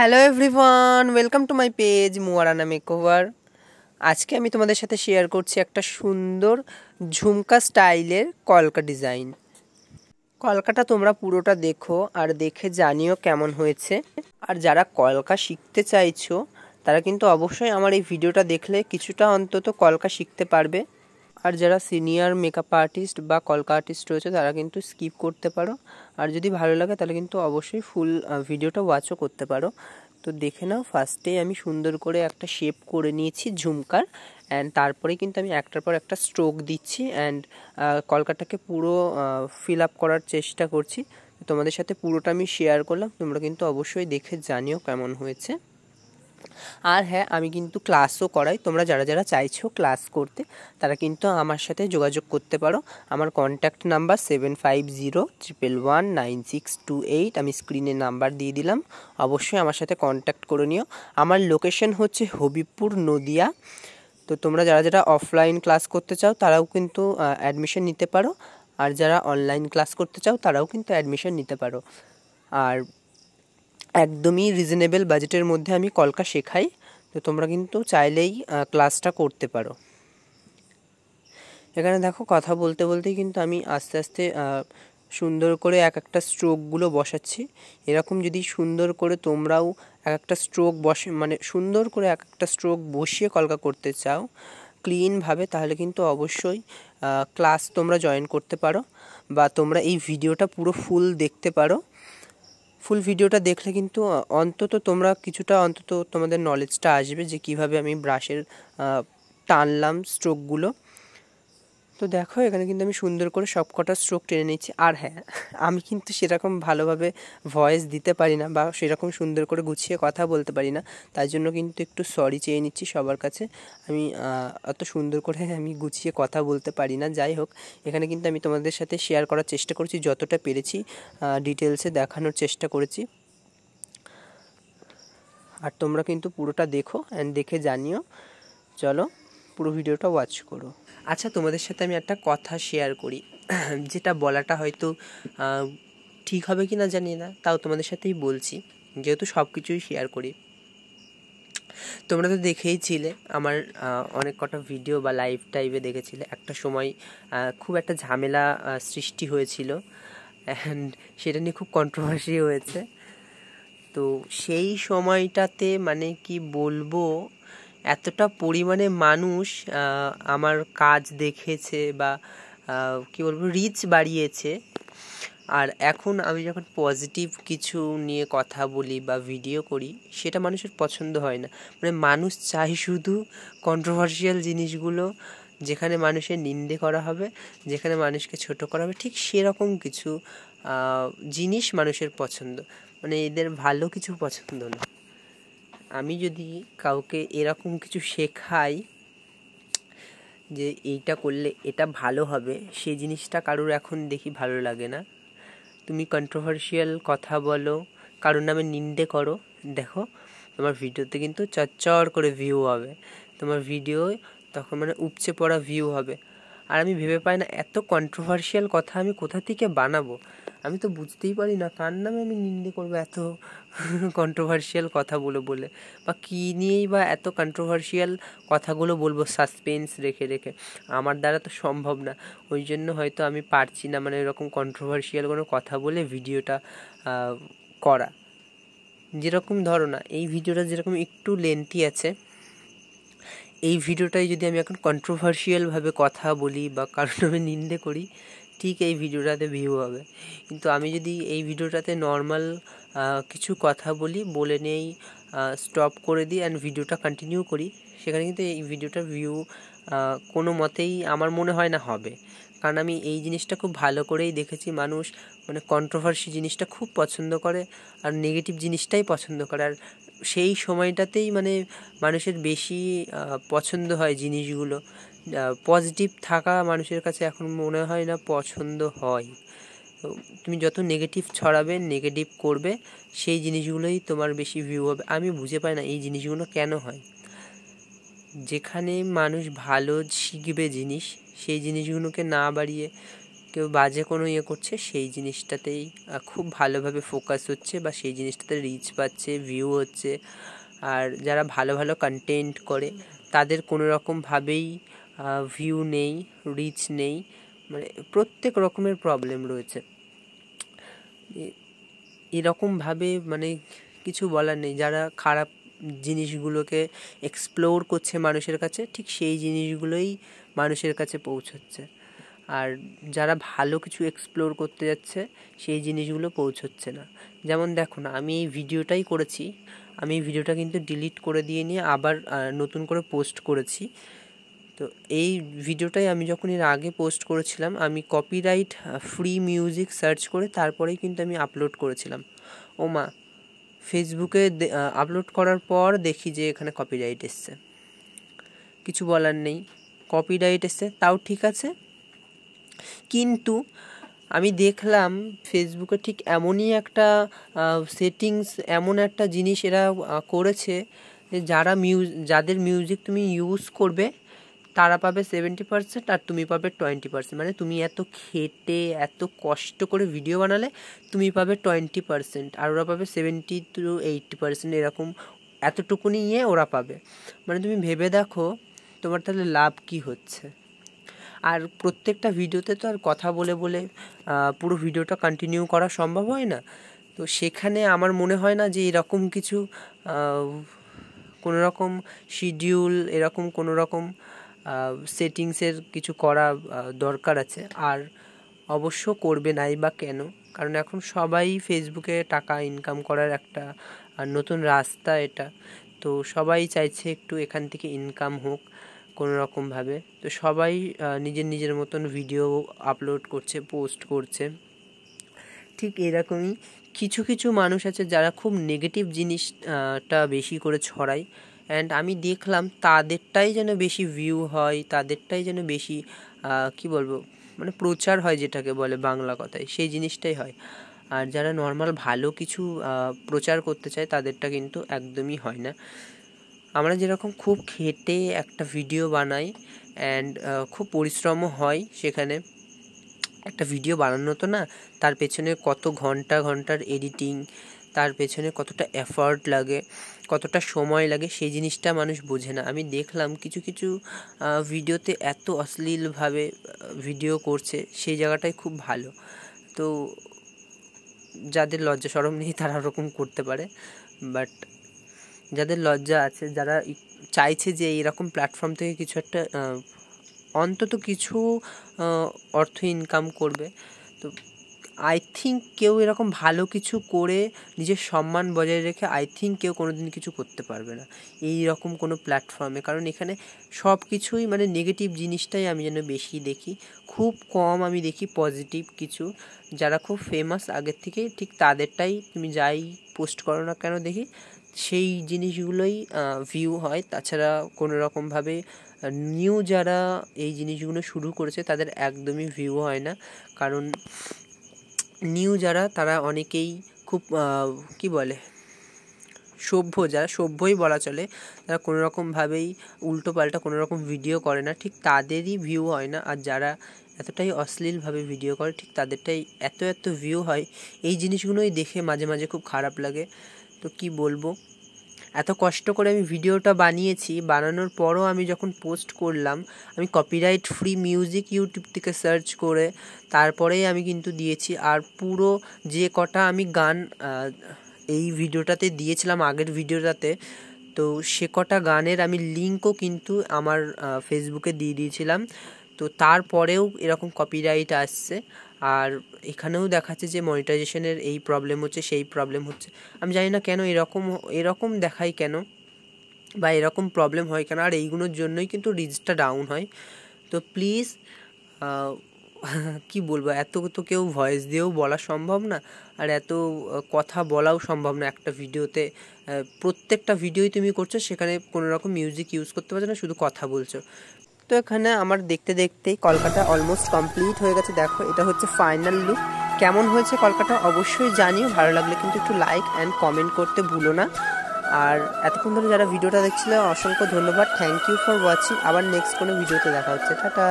Hello everyone, welcome to my page মুয়ারানা makeover. আজকে আমি তোমাদের সাথে শেয়ার করছি একটা সুন্দর ঝুমকা স্টাইলের কলকা ডিজাইন। কলকাটা তোমরা পুরোটা দেখো আর দেখে জানিও কেমন হয়েছে। আর যারা কলকা শিখতে চাইছো তারা কিন্তু অবশ্যই আমার এই ভিডিওটা দেখলে কিছুটা অন্তত কলকা শিখতে পারবে। আর যারা সিনিয়র মেকআপ আর্টিস্ট বা কলকা আর্টিস্ট রয়েছে তারা কিন্তু স্কিপ করতে পারো। আর যদি ভালো লাগে তাহলে কিন্তু অবশ্যই ফুল ভিডিওটা ওয়াচও করতে পারো। তো দেখে নাও, ফার্স্টেই আমি সুন্দর করে একটা শেপ করে নিয়েছি ঝুমকার, অ্যান্ড তারপরে কিন্তু আমি একটার পর একটা স্ট্রোক দিচ্ছি অ্যান্ড কলকাটাকে পুরো ফিল আপ করার চেষ্টা করছি। তোমাদের সাথে পুরোটা আমি শেয়ার করলাম, তোমরা কিন্তু অবশ্যই দেখে জানিও কেমন হয়েছে। আর হ্যাঁ, আমি কিন্তু ক্লাসও করাই। তোমরা যারা যারা চাইছো ক্লাস করতে তারা কিন্তু আমার সাথে যোগাযোগ করতে পারো। আমার কন্ট্যাক্ট নাম্বার 7501119628, আমি স্ক্রিনে নাম্বার দিয়ে দিলাম। অবশ্যই আমার সাথে কন্ট্যাক্ট করে নিও। আমার লোকেশন হচ্ছে হবিবপুর, নদিয়া। তো তোমরা যারা যারা অফলাইন ক্লাস করতে চাও তারাও কিন্তু অ্যাডমিশন নিতে পারো, আর যারা অনলাইন ক্লাস করতে চাও তারাও কিন্তু অ্যাডমিশন নিতে পারো। আর একদমই রিজনেবল বাজেটের মধ্যে আমি কলকা শেখাই, তো তোমরা কিন্তু চাইলেই ক্লাসটা করতে পারো। এখানে দেখো, কথা বলতে বলতেই কিন্তু আমি আস্তে আস্তে সুন্দর করে এক একটা স্ট্রোকগুলো বসাচ্ছি। এরকম যদি সুন্দর করে তোমরাও এক একটা স্ট্রোক মানে সুন্দর করে এক একটা স্ট্রোক বসিয়ে কলকা করতে চাও ক্লিনভাবে, তাহলে কিন্তু অবশ্যই ক্লাস তোমরা জয়েন করতে পারো, বা তোমরা এই ভিডিওটা পুরো ফুল দেখতে পারো। ফুল ভিডিওটা দেখলে কিন্তু অন্তত তোমরা কিছুটা অন্তত তোমাদের নলেজটা আসবে যে কিভাবে আমি ব্রাশের টানলাম স্ট্রোকগুলো। তো দেখো, এখানে কিন্তু আমি সুন্দর করে সব কটা স্ট্রোক টেনে নিচ্ছি। আর হ্যাঁ, আমি কিন্তু সেরকম ভালোভাবে ভয়েস দিতে পারি না বা সেরকম সুন্দর করে গুছিয়ে কথা বলতে পারি না, তাই জন্য কিন্তু একটু সরি চেয়ে নিচ্ছি সবার কাছে। আমি অত সুন্দর করে আমি গুছিয়ে কথা বলতে পারি না। যাই হোক, এখানে কিন্তু আমি তোমাদের সাথে শেয়ার করার চেষ্টা করছি, যতটা পেরেছি ডিটেলসে দেখানোর চেষ্টা করেছি। আর তোমরা কিন্তু পুরোটা দেখো অ্যান্ড দেখে জানিও। চলো পুরো ভিডিওটা ওয়াচ করো। আচ্ছা, তোমাদের সাথে আমি একটা কথা শেয়ার করি, যেটা বলাটা হয়তো ঠিক হবে কি না জানি না, তাও তোমাদের সাথেই বলছি, যেহেতু সব কিছুই শেয়ার করি। তোমরা তো দেখেইছিলে আমার অনেক কটা ভিডিও বা লাইভ টাইপে দেখেছিলে। একটা সময় খুব একটা ঝামেলা সৃষ্টি হয়েছিল অ্যান্ড সেটা নিয়ে খুব কন্ট্রোভার্সি হয়েছে। তো সেই সময়টাতে মানে কি বলবো, এতটা পরিমাণে মানুষ আমার কাজ দেখেছে বা কি বলবো, রিচ বাড়িয়েছে। আর এখন আমি যখন পজিটিভ কিছু নিয়ে কথা বলি বা ভিডিও করি, সেটা মানুষের পছন্দ হয় না। মানে মানুষ চায় শুধু কন্ট্রোভার্সিয়াল জিনিসগুলো, যেখানে মানুষের নিন্দে করা হবে, যেখানে মানুষকে ছোট করা হবে, ঠিক সেরকম কিছু জিনিস মানুষের পছন্দ। মানে এদের ভালো কিছু পছন্দ না। আমি যদি কাউকে এরকম কিছু শেখাই যে এইটা করলে এটা ভালো হবে, সেই জিনিসটা কারোর এখন দেখি ভালো লাগে না। তুমি কন্ট্রোভার্সিয়াল কথা বলো, কারোর নামে নিন্দে করো, দেখো তোমার ভিডিওতে কিন্তু চচ্চর করে ভিউ হবে, তোমার ভিডিও তখন মানে উপচে পড়া ভিউ হবে। আর আমি ভেবে পাই না এত কন্ট্রোভার্সিয়াল কথা আমি কোথা থেকে বানাবো। আমি তো বুঝতেই পারি না কার নামে আমি নিন্দে করবো এত কন্ট্রোভার্সিয়াল কথা বলে বা কী নিয়েই বা এত কন্ট্রোভার্সিয়াল কথাগুলো বলবো সাসপেন্স রেখে রেখে। আমার দ্বারা তো সম্ভব না, ওই জন্য হয়তো আমি পারছি না মানে এরকম কন্ট্রোভার্সিয়াল কোনো কথা বলে ভিডিওটা করা। যেরকম ধরো না, এই ভিডিওটা যেরকম একটু লেন্থি আছে, এই ভিডিওটাই যদি আমি এখন কন্ট্রোভার্সিয়ালভাবে কথা বলি বা কারোর নামে নিন্দে করি, ঠিক এই ভিডিওটাতে ভিউ হবে। কিন্তু আমি যদি এই ভিডিওটাতে নর্মাল কিছু কথা বলে নেই, স্টপ করে দিই অ্যান্ড ভিডিওটা কন্টিনিউ করি, সেখানে কিন্তু এই ভিডিওটার ভিউ কোনো মতেই আমার মনে হয় না হবে। কারণ আমি এই জিনিসটা খুব ভালো করেই দেখেছি, মানুষ মানে কন্ট্রোভার্সি জিনিসটা খুব পছন্দ করে আর নেগেটিভ জিনিসটাই পছন্দ করে। আর সেই সময়টাতেই মানে মানুষের বেশি পছন্দ হয় জিনিসগুলো। পজিটিভ থাকা মানুষের কাছে এখন মনে হয় না পছন্দ হয়। তো তুমি যত নেগেটিভ ছড়াবে, নেগেটিভ করবে, সেই জিনিসগুলোই তোমার বেশি ভিউ হবে। আমি বুঝে পাই না এই জিনিসগুলো কেন হয়। যেখানে মানুষ ভালো শিখবে জিনিস, সেই জিনিসগুলোকে না বাড়িয়ে কেউ বাজে কোনো ইয়ে করছে সেই জিনিসটাতেই খুব ভালোভাবে ফোকাস হচ্ছে বা সেই জিনিসটাতে রিচ পাচ্ছে, ভিউ হচ্ছে। আর যারা ভালো ভালো কন্টেন্ট করে তাদের কোনো রকমভাবেই ভিউ নেই, রিচ নেই, মানে প্রত্যেক রকমের প্রবলেম রয়েছে। এরকমভাবে মানে কিছু বলার নেই। যারা খারাপ জিনিসগুলোকে এক্সপ্লোর করছে মানুষের কাছে, ঠিক সেই জিনিসগুলোই মানুষের কাছে পৌঁছচ্ছে। আর যারা ভালো কিছু এক্সপ্লোর করতে যাচ্ছে সেই জিনিসগুলো পৌঁছচ্ছে না। যেমন দেখো না, আমি এই ভিডিওটাই করেছি, আমি এই ভিডিওটা কিন্তু ডিলিট করে দিয়ে নিয়ে আবার নতুন করে পোস্ট করেছি। তো এই ভিডিওটাই আমি যখন এর আগে পোস্ট করেছিলাম, আমি কপিরাইট ফ্রি মিউজিক সার্চ করে তারপরেই কিন্তু আমি আপলোড করেছিলাম। ও মা, ফেসবুকে আপলোড করার পর দেখি যে এখানে কপিরাইট এসছে। কিছু বলার নেই, কপিরাইট এসছে তাও ঠিক আছে, কিন্তু আমি দেখলাম ফেসবুকে ঠিক এমনই একটা সেটিংস, এমন একটা জিনিস এরা করেছে যে যাদের মিউজিক তুমি ইউজ করবে তারা পাবে 70% আর তুমি পাবে 20%। মানে তুমি এত খেটে এত কষ্ট করে ভিডিও বানালে তুমি পাবে 20% আর ওরা পাবে 70 to 80%, এরকম এতটুকুনি ওরা পাবে। মানে তুমি ভেবে দেখো তোমার তাহলে লাভ কি হচ্ছে। আর প্রত্যেকটা ভিডিওতে তো আর কথা বলে বলে পুরো ভিডিওটা কন্টিনিউ করা সম্ভব হয় না। তো সেখানে আমার মনে হয় না যে এরকম কিছু কোনো রকম শিডিউল, এরকম কোনো রকম সেটিংসের কিছু করা দরকার আছে। আর অবশ্য করবে নাই বা কেন, কারণ এখন সবাই ফেসবুকে টাকা ইনকাম করার একটা নতুন রাস্তা এটা। তো সবাই চাইছে একটু এখান থেকে ইনকাম হোক কোনো রকমভাবে। তো সবাই নিজের নিজের মতন ভিডিও আপলোড করছে, পোস্ট করছে। ঠিক এরকমই কিছু কিছু মানুষ আছে যারা খুব নেগেটিভ জিনিসটা বেশি করে ছড়ায়, অ্যান্ড আমি দেখলাম তাদেরটাই যেন বেশি ভিউ হয়, তাদেরটাই যেন বেশি কি বলবো, মানে প্রচার হয় যেটাকে বলে বাংলা কথায়, সেই জিনিসটাই হয়। আর যারা নর্মাল ভালো কিছু প্রচার করতে চায় তাদেরটা কিন্তু একদমই হয় না। আমরা যেরকম খুব খেটে একটা ভিডিও বানাই অ্যান্ড খুব পরিশ্রমও হয় সেখানে, একটা ভিডিও বানানো তো না, তার পেছনে কত ঘন্টার এডিটিং, তার পেছনে কতটা এফর্ট লাগে, কতটা সময় লাগে, সেই জিনিসটা মানুষ বোঝে না। আমি দেখলাম কিছু কিছু ভিডিওতে এত অশ্লীলভাবে ভিডিও করছে, সেই জায়গাটাই খুব ভালো। তো যাদের লজ্জা শরম নেই তারা ওরকম করতে পারে, বাট যাদের লজ্জা আছে, যারা চাইছে যে এইরকম প্ল্যাটফর্ম থেকে কিছু একটা অন্তত কিছু অর্থ ইনকাম করবে, তো আই থিঙ্ক কেউ এরকম ভালো কিছু করে নিজের সম্মান বজায় রেখে আই থিঙ্ক কেউ কোনো দিন কিছু করতে পারবে না এই রকম কোনো প্ল্যাটফর্মে। কারণ এখানে সব কিছুই মানে নেগেটিভ জিনিসটাই আমি যেন বেশি দেখি, খুব কম আমি দেখি পজিটিভ কিছু। যারা খুব ফেমাস আগের থেকে, ঠিক তাদেরটাই তুমি যাই পোস্ট করো না কেন দেখি সেই জিনিসগুলোই ভিউ হয়। তাছাড়া কোনো রকমভাবে নিউ যারা এই জিনিসগুলো শুরু করেছে তাদের একদমই ভিউ হয় না। কারণ নিউ যারা তারা অনেকেই খুব কি বলে সভ্য, যারা সভ্যই বলা চলে, তারা কোনো রকমভাবেই উল্টোপাল্টা কোনো রকম ভিডিও করে না, ঠিক তাদেরই ভিউ হয় না। আর যারা এতটাই অশ্লীলভাবে ভিডিও করে ঠিক তাদেরটাই এত ভিউ হয়। এই জিনিসগুলোই দেখে মাঝে মাঝে খুব খারাপ লাগে। তো কি বলবো, এত কষ্ট করে আমি ভিডিওটা বানিয়েছি, বানানোর পরও আমি যখন পোস্ট করলাম, আমি কপিরাইট ফ্রি মিউজিক ইউটিউব থেকে সার্চ করে তারপরেই আমি কিন্তু দিয়েছি। আর পুরো যে কটা আমি গান এই ভিডিওটাতে দিয়েছিলাম আগের ভিডিওটাতে, তো সে কটা গানের আমি লিঙ্কও কিন্তু আমার ফেসবুকে দিয়ে দিয়েছিলাম। তো তারপরেও এরকম কপিরাইট আসছে। আর এখানেও দেখাচ্ছে যে মনিটাইজেশনের এই প্রবলেম হচ্ছে, সেই প্রবলেম হচ্ছে। আমি জানি না কেন এরকম দেখায় কেন, বা এরকম প্রবলেম হয় কেন। আর এইগুলোর জন্যই কিন্তু রিচটা ডাউন হয়। তো প্লিজ কি বলবো, এত তো কেউ ভয়েস দিয়েও বলা সম্ভব না, আর এত কথা বলাও সম্ভব না একটা ভিডিওতে। প্রত্যেকটা ভিডিওই তুমি করছো, সেখানে কোনো রকম মিউজিক ইউজ করতে পারছো না, শুধু কথা বলছো। তো এখানে আমার দেখতে দেখতেই কলকাতা অলমোস্ট কমপ্লিট হয়ে গেছে। দেখো এটা হচ্ছে ফাইনাল লুক। কেমন হয়েছে কলকাতা অবশ্যই জানিও, ভালো লাগলে কিন্তু একটু লাইক অ্যান্ড কমেন্ট করতে ভুলো না। আর এতক্ষণ ধরে যারা ভিডিওটা দেখছিলে অসংখ্য ধন্যবাদ, থ্যাংক ইউ ফর ওয়াচিং। আবার নেক্সট কোনো ভিডিওতে দেখা হচ্ছে, টাটা।